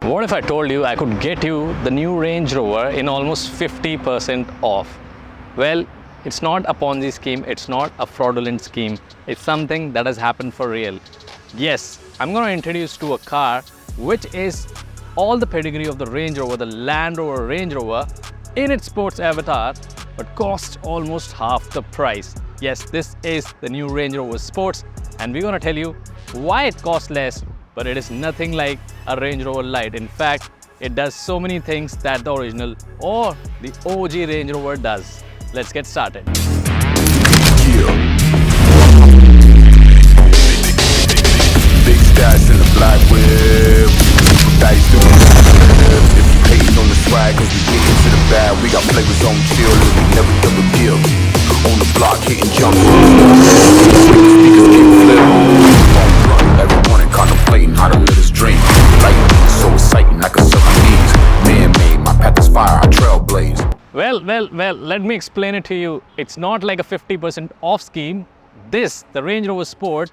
What if I told you I could get you the new Range Rover in almost 50% off? Well, it's not a Ponzi scheme, it's not a fraudulent scheme, it's something that has happened for real. Yes, I'm going to introduce to a car which is all the pedigree of the Range Rover, the Land Rover Range Rover in its sports avatar, but costs almost half the price. Yes, this is the new Range Rover Sports, and we're going to tell you why it costs less, but it is nothing like a Range Rover Lite. In fact, it does so many things that the original or the OG Range Rover does. Let's get started. Yeah. Big stacks in the black whip. Dice doing if you hating on the swag, cause we get into the bag. We got flavors on chill and we never ever give. On the block hitting jumps. Speakers get flipped. Every morning contemplating how to live this dream. Life is so exciting I can suck my knees. Man-made, my path is fire, I trailblaze. Well, let me explain it to you. It's not like a 50% off scheme. This, the Range Rover Sport,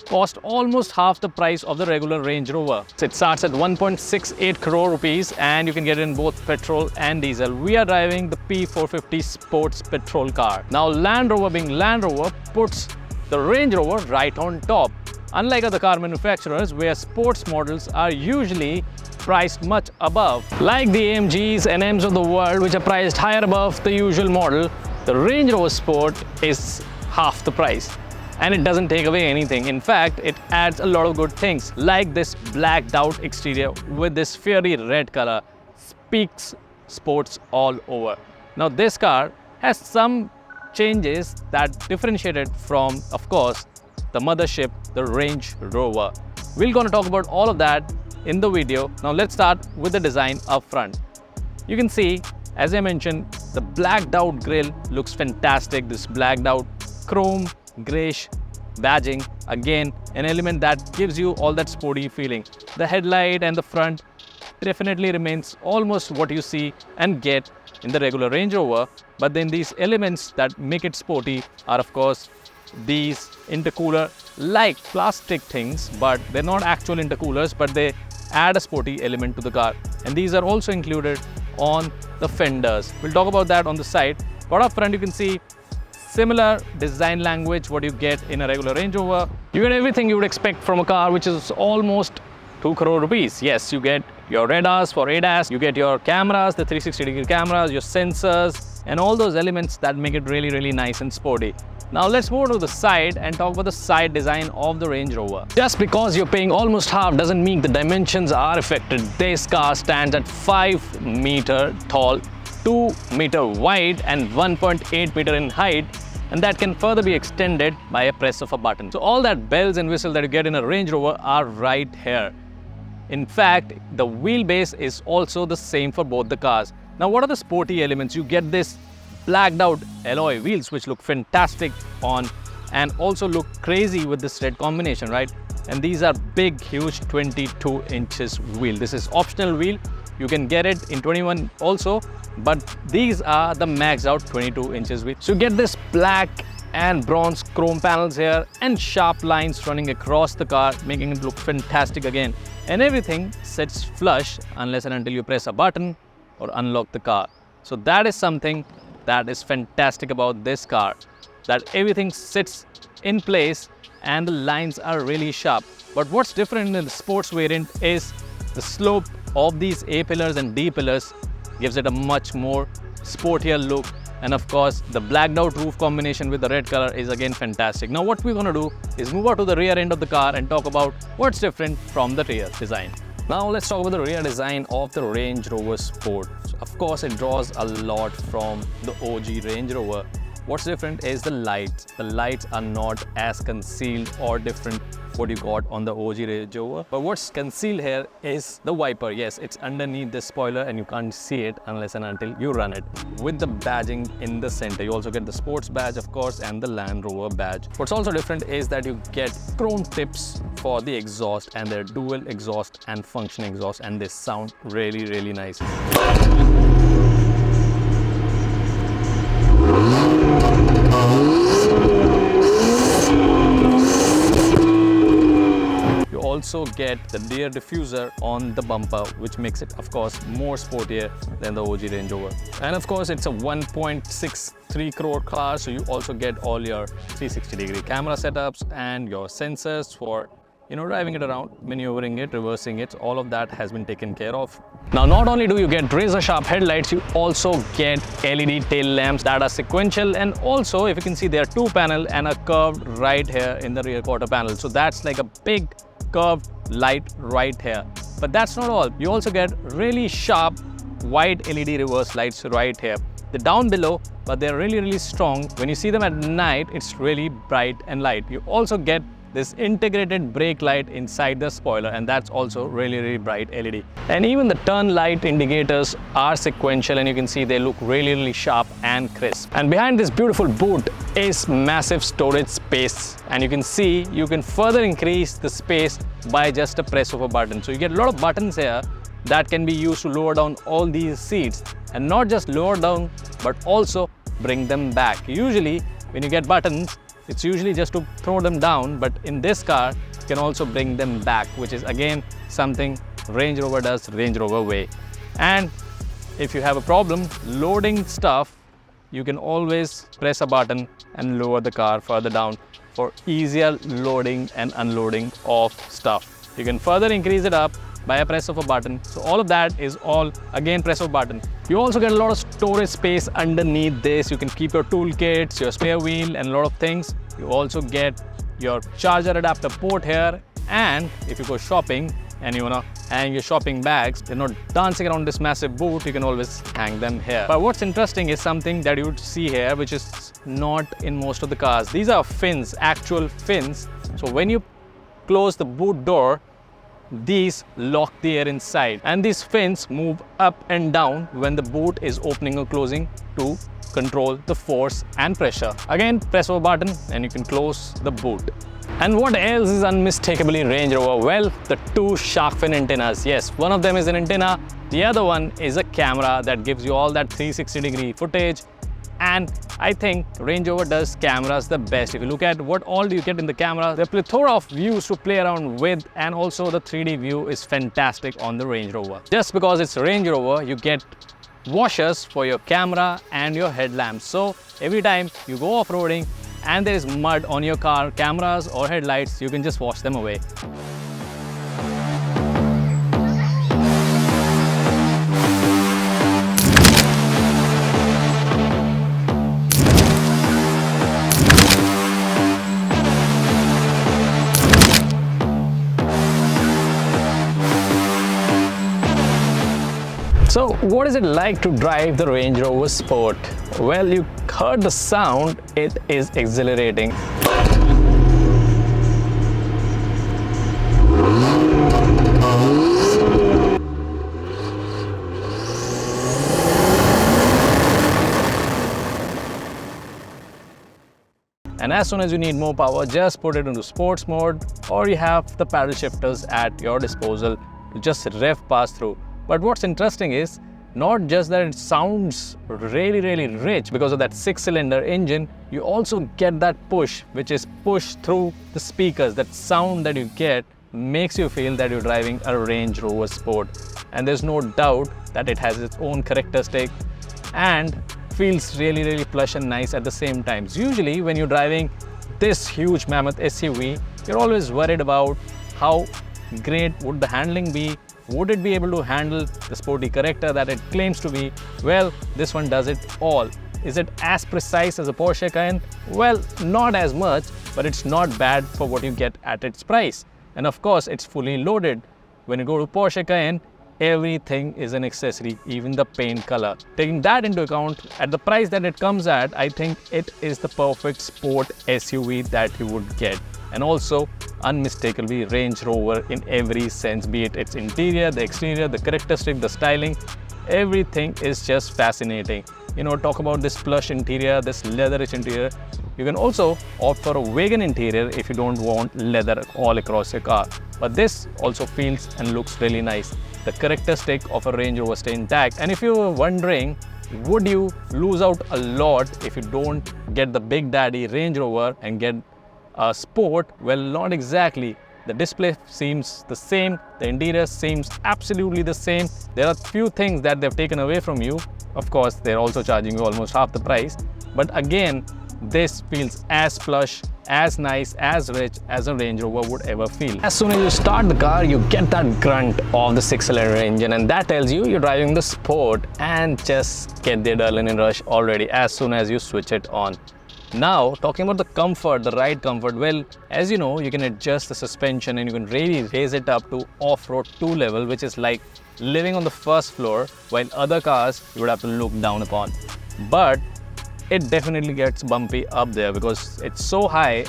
cost almost half the price of the regular Range Rover. It starts at 1.68 crore rupees and you can get it in both petrol and diesel. We are driving the P450 Sports petrol car. Now Land Rover being Land Rover puts the Range Rover right on top. Unlike other car manufacturers where sports models are usually priced much above, like the AMGs and M's of the world which are priced higher above the usual model, the Range Rover Sport is half the price. And it doesn't take away anything. In fact, it adds a lot of good things, like this blacked out exterior with this fiery red color. Speaks sports all over. Now this car has some changes that differentiate it from, of course, the mothership, the Range Rover. We're going to talk about all of that in the video. Now let's start with the design up front. You can see, as I mentioned, the blacked out grille looks fantastic. This blacked out chrome grayish badging, again an element that gives you all that sporty feeling. The headlight and the front definitely remains almost what you see and get in the regular Range Rover, but then these elements that make it sporty are of course these intercooler like plastic things, but they're not actual intercoolers, but they add a sporty element to the car, and these are also included on the fenders. We'll talk about that on the side, but up front you can see similar design language what you get in a regular Range Rover. You get everything you would expect from a car which is almost 2 crore rupees. Yes, you get your radars for ADAS, you get your cameras, the 360-degree cameras, your sensors, and all those elements that make it really nice and sporty. Now let's move to the side and talk about the side design of the Range Rover. Just because you're paying almost half doesn't mean the dimensions are affected. This car stands at 5 meter tall, 2 meter wide and 1.8 meter in height, and that can further be extended by a press of a button. So all that bells and whistles that you get in a Range Rover are right here. In fact, the wheelbase is also the same for both the cars. Now what are the sporty elements? You get this blacked out alloy wheels which look fantastic on and also look crazy with this red combination, right? And these are big, huge 22 inches wheel. This is optional wheel. You can get it in 21 also, but these are the maxed out 22 inches wheel. So you get this black and bronze chrome panels here and sharp lines running across the car, making it look fantastic again. And everything sits flush unless and until you press a button or unlock the car. So that is something that is fantastic about this car, that everything sits in place and the lines are really sharp. But what's different in the sports variant is the slope of these A pillars and D pillars gives it a much more sportier look, and of course the blacked out roof combination with the red color is again fantastic. Now what we're going to do is move out to the rear end of the car and talk about what's different from the rear design. Now let's talk about the rear design of the Range Rover Sport. Of course it draws a lot from the OG Range Rover. What's different is the lights. The lights are not as concealed or different what you got on the OG Range Rover. But what's concealed here is the wiper. Yes, it's underneath the spoiler and you can't see it unless and until you run it. With the badging in the center, you also get the sports badge of course and the Land Rover badge. What's also different is that you get chrome tips for the exhaust, and they're dual exhaust and function exhaust, and they sound really nice. also get the rear diffuser on the bumper, which makes it, of course, more sportier than the OG Range Rover. And of course, it's a 1.63 crore car, so you also get all your 360-degree camera setups and your sensors for driving it around, maneuvering it, reversing it. All of that has been taken care of. Now, not only do you get razor sharp headlights, you also get LED tail lamps that are sequential, and also, if you can see, there are 2 panels and a curved right here in the rear quarter panel. So that's like a big curved light right here. But that's not all. You also get really sharp white LED reverse lights right here. They're down below, but they're really strong. When you see them at night, it's really bright and light. You also get this integrated brake light inside the spoiler, and that's also really bright LED. And even the turn light indicators are sequential, and you can see they look really sharp and crisp. And behind this beautiful boot is massive storage space, and you can see you can further increase the space by just a press of a button. So you get a lot of buttons here that can be used to lower down all these seats, and not just lower down but also bring them back. Usually when you get buttons, it's usually just to throw them down, but in this car, you can also bring them back, which is again something Range Rover does Range Rover way. And if you have a problem loading stuff, you can always press a button and lower the car further down for easier loading and unloading of stuff. You can further increase it up by a press of a button. So all of that is all again press of a button. You also get a lot of storage space underneath this. You can keep your toolkits, your spare wheel, and a lot of things. You also get your charger adapter port here, and if you go shopping and you wanna hang your shopping bags, they're not dancing around this massive boot, you can always hang them here. But what's interesting is something that you would see here, which is not in most of the cars. These are fins, actual fins. So when you close the boot door, these lock the air inside, and these fins move up and down when the boot is opening or closing to control the force and pressure. Again, press a button and you can close the boot. And what else is unmistakably Range Rover? Well, the 2 shark fin antennas. Yes, one of them is an antenna, the other one is a camera that gives you all that 360-degree footage. And I think Range Rover does cameras the best. If you look at what all do you get in the camera, there are plethora of views to play around with, and also the 3D view is fantastic on the Range Rover. Just because it's Range Rover, you get washers for your camera and your headlamps. So every time you go off-roading and there is mud on your car, cameras or headlights, you can just wash them away. So what is it like to drive the Range Rover Sport? Well, you heard the sound, it is exhilarating. And as soon as you need more power, just put it into sports mode, or you have the paddle shifters at your disposal to just rev past through. But what's interesting is not just that it sounds really rich because of that 6-cylinder engine, you also get that push, which is pushed through the speakers. That sound that you get makes you feel that you're driving a Range Rover Sport. And there's no doubt that it has its own characteristic and feels really plush and nice at the same time. Usually when you're driving this huge mammoth SUV, you're always worried about how great would the handling be. Would it be able to handle the sporty character that it claims to be? Well, this one does it all. Is it as precise as a Porsche Cayenne? Well, not as much, but it's not bad for what you get at its price. And of course, it's fully loaded. When you go to Porsche Cayenne, everything is an accessory, even the paint color. Taking that into account, at the price that it comes at, I think it is the perfect sport SUV that you would get. And also unmistakably Range Rover in every sense, be it its interior, the exterior, the characteristic, the styling, everything is just fascinating. Talk about this plush interior, this leatherish interior. You can also opt for a wagon interior if you don't want leather all across your car. But this also feels and looks really nice. The characteristic of a Range Rover stay intact. And if you were wondering, would you lose out a lot if you don't get the Big Daddy Range Rover and get a Sport? Well, not exactly. The display seems the same, the interior seems absolutely the same. There are few things that they've taken away from you. Of course, they're also charging you almost half the price. But again, this feels as plush, as nice, as rich as a Range Rover would ever feel. As soon as you start the car, you get that grunt of the 6-cylinder engine, and that tells you you're driving the Sport, and just get the adrenaline rush already as soon as you switch it on. Now, talking about the comfort, the ride comfort, well, as you know, you can adjust the suspension and you can really raise it up to off-road 2 level, which is like living on the first floor, while other cars you would have to look down upon. But it definitely gets bumpy up there because it's so high,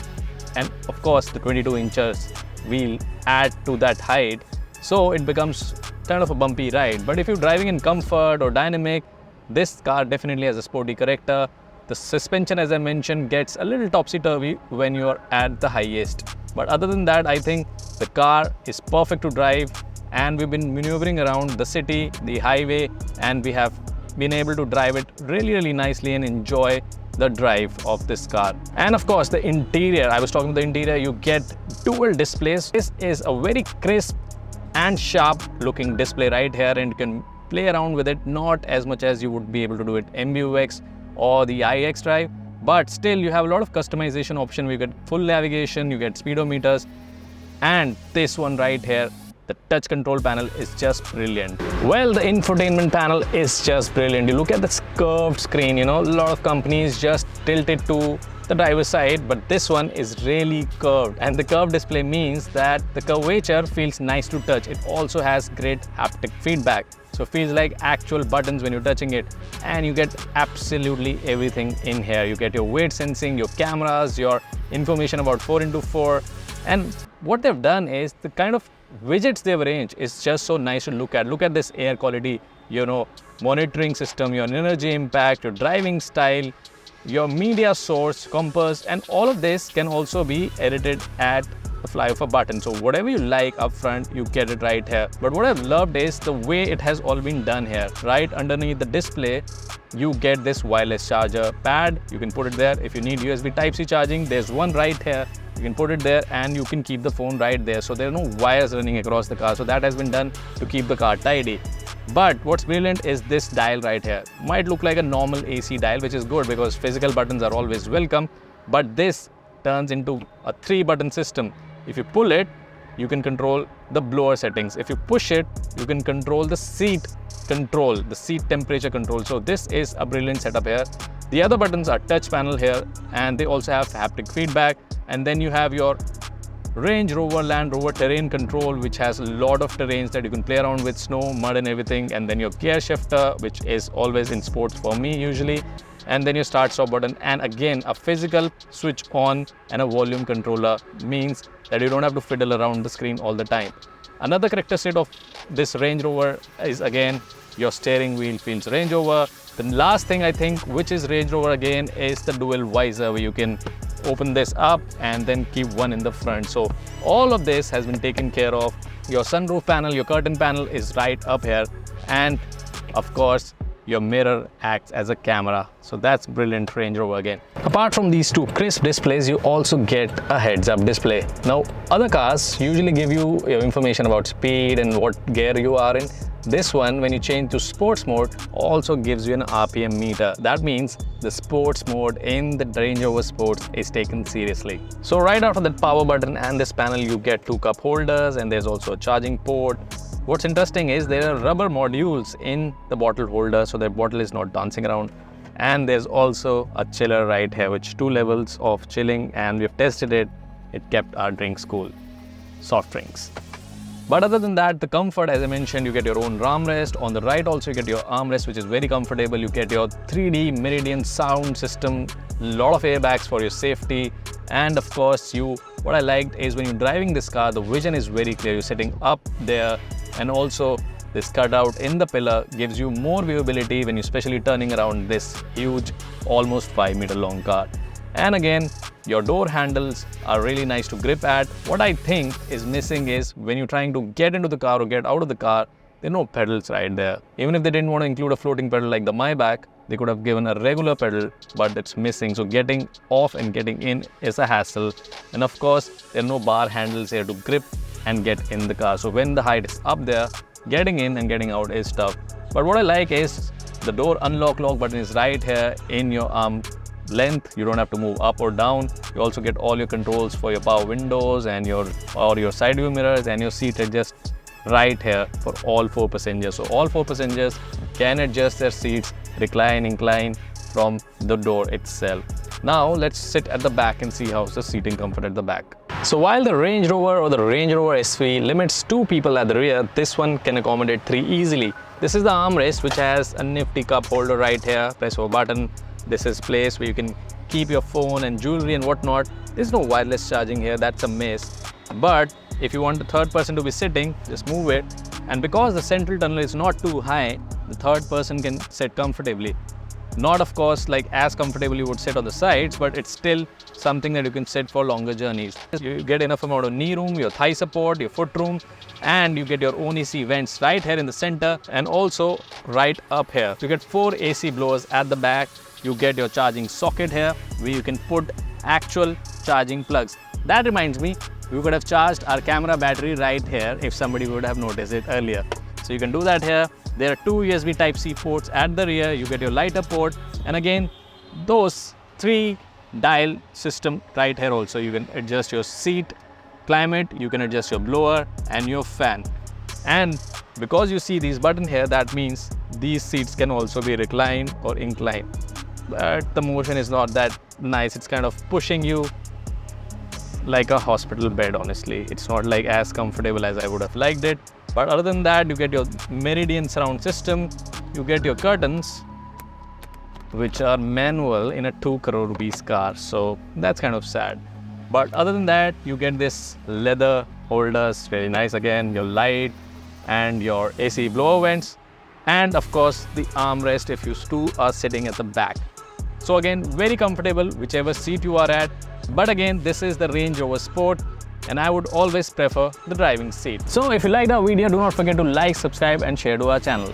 and of course the 22 inches wheel add to that height, so it becomes kind of a bumpy ride. But if you're driving in comfort or dynamic, this car definitely has a sporty character. The suspension, as I mentioned, gets a little topsy-turvy when you're at the highest. But other than that, I think the car is perfect to drive, and we've been maneuvering around the city, the highway, and we have been able to drive it really nicely and enjoy the drive of this car. And of course, the interior, I was talking about the interior, you get dual displays. This is a very crisp and sharp looking display right here, and you can play around with it, not as much as you would be able to do it MBUX or the iX drive, but still you have a lot of customization option. You get full navigation, you get speedometers, and this one right here, the touch control panel is just brilliant. Well, the infotainment panel is just brilliant. You look at this curved screen, you know, a lot of companies just tilt it to the driver's side, but this one is really curved, and the curved display means that the curvature feels nice to touch. It also has great haptic feedback, so it feels like actual buttons when you're touching it, and you get absolutely everything in here. You get your weight sensing, your cameras, your information about 4x4, and what they've done is the kind of widgets they've arranged is just so nice to look at. Look at this air quality, you know, monitoring system, your energy impact, your driving style, your media source, compass, and all of this can also be edited at the fly of a button. So whatever you like up front, you get it right here. But what I've loved is the way it has all been done here. Right underneath the display, you get this wireless charger pad. You can put it there. If you need USB Type-C charging, there's one right here. You can put it there and you can keep the phone right there. So there are no wires running across the car. So that has been done to keep the car tidy. But what's brilliant is this dial right here. Might look like a normal AC dial, which is good because physical buttons are always welcome. But this turns into a 3-button system. If you pull it, you can control the blower settings. If you push it, you can control the seat control, the seat temperature control. So this is a brilliant setup here. The other buttons are touch panel here, and they also have haptic feedback. And then you have your Range Rover Land Rover terrain control, which has a lot of terrains that you can play around with, snow, mud and everything. And then your gear shifter, which is always in sports for me usually. And then your start stop button, and again a physical switch on and a volume controller means that you don't have to fiddle around the screen all the time. Another characteristic of this Range Rover is again your steering wheel feels Range Rover. The last thing I think which is Range Rover again is the dual visor, where you can open this up and then keep one in the front. So all of this has been taken care of. Your sunroof panel, your curtain panel is right up here, and of course your mirror acts as a camera. So that's brilliant Range Rover again. Apart from these two crisp displays, you also get a heads-up display. Now, other cars usually give you your information about speed and what gear you are in. This one, when you change to sports mode, also gives you an RPM meter. That means the sports mode in the Range Rover Sport is taken seriously. So right after that power button and this panel, you get 2 cup holders, and there's also a charging port. What's interesting is there are rubber modules in the bottle holder, so the bottle is not dancing around. And there's also a chiller right here, which 2 levels of chilling, and we've tested it. It kept our drinks cool, soft drinks. But other than that, the comfort, as I mentioned, you get your own armrest. On the right also you get your armrest, which is very comfortable. You get your 3D Meridian sound system, a lot of airbags for your safety. And of course, what I liked is when you're driving this car, the vision is very clear. You're sitting up there, and also this cutout in the pillar gives you more viewability when you're especially turning around this huge, almost 5-meter long car. And again, your door handles are really nice to grip at. What I think is missing is when you're trying to get into the car or get out of the car, there are no pedals right there. Even if they didn't want to include a floating pedal like the Maybach, They could have given a regular pedal, but it's missing. So getting off and getting in is a hassle. And of course, there are no bar handles here to grip and get in the car. So when the height is up there, getting in and getting out is tough. But what I like is the door unlock lock button is right here in your arm length. You don't have to move up or down. You also get all your controls for your power windows and your side view mirrors and your seat adjust right here for all 4 passengers. So all 4 passengers can adjust their seats, recline, incline from the door itself. Now let's sit at the back and see how's the seating comfort at the back. So while the Range Rover or the Range Rover SV limits 2 people at the rear, this one can accommodate 3 easily. This is the armrest, which has a nifty cup holder right here. Press a button. This is place where you can keep your phone and jewelry and whatnot. There's no wireless charging here, that's a miss. But if you want the third person to be sitting, just move it. And because the central tunnel is not too high, the third person can sit comfortably. Not of course like as comfortable you would sit on the sides, but it's still something that you can sit for longer journeys. You get enough amount of knee room, your thigh support, your foot room, and you get your own AC vents right here in the center and also right up here. You get 4 AC blowers at the back. You get your charging socket here where you can put actual charging plugs. That reminds me, we could have charged our camera battery right here if somebody would have noticed it earlier. So you can do that here. There are 2 USB Type-C ports at the rear. You get your lighter port, and again those 3 dial system right here also. You can adjust your seat climate, you can adjust your blower and your fan. And because you see these buttons here, that means these seats can also be reclined or inclined. But the motion is not that nice. It's kind of pushing you like a hospital bed, honestly. It's not like as comfortable as I would have liked it. But other than that, you get your Meridian surround system, you get your curtains, which are manual in a 2 crore rupees car. So that's kind of sad. But other than that, you get this leather holders, very nice again, your light and your AC blower vents. And of course, the armrest if you two are sitting at the back. So again, very comfortable whichever seat you are at. But again, this is the Range Rover Sport, and I would always prefer the driving seat. So if you liked our video, do not forget to like, subscribe and share to our channel.